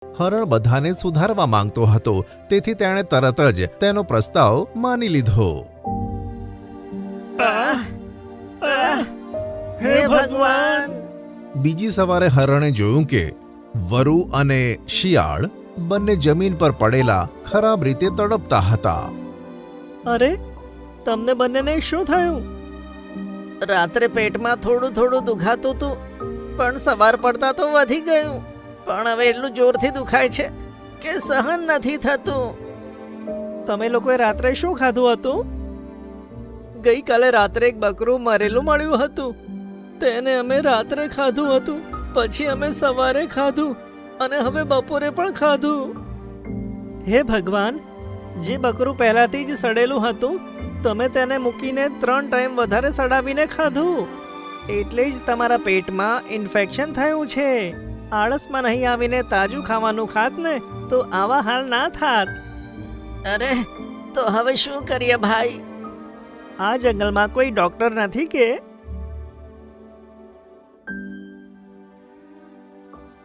હરણ બધાને સુધારવા માંગતો હતો, તેથી તેણે તરત જ તેનો પ્રસ્તાવ માની લીધો. હે ભગવાન! બીજી સવારે હરણે જોયું કે વરુ અને શિયાળ બંને જમીન પર પડેલા ખરાબ રીતે તડપતા હતા. અરે, તમને બંનેને શું થયું? રાત્રે પેટમાં થોડું થોડું દુખાતું હતું, પણ સવાર પડતા તો વધી ગયું. પણ હવે એટલું જોરથી દુખાય છે કે સહન નથી થતું. તમે લોકોએ રાત્રે શું ખાધું હતું? ગઈકાલે રાત્રે એક બકરું મરેલું મળ્યું હતું, તેને અમે રાત્રે ખાધું હતું. પછી અમે સવારે ખાધું અને હવે બપોરે પણ ખાધું. હે ભગવાન! જે બકરું પહેલાથી જ સડેલું હતું, તમે તેને મૂકીને 3 ટાઈમ વધારે સડાવીને ખાધું. એટલે જ તમારા પેટમાં ઇન્ફેક્શન થયું છે. આળસમાં નહીં આવીને તાજું ખાવાનું ખાત ને તો આવા હાલ ના થાત. અરે, તો હવે શું કરીએ ભાઈ? આ જંગલમાં કોઈ ડોક્ટર નથી કે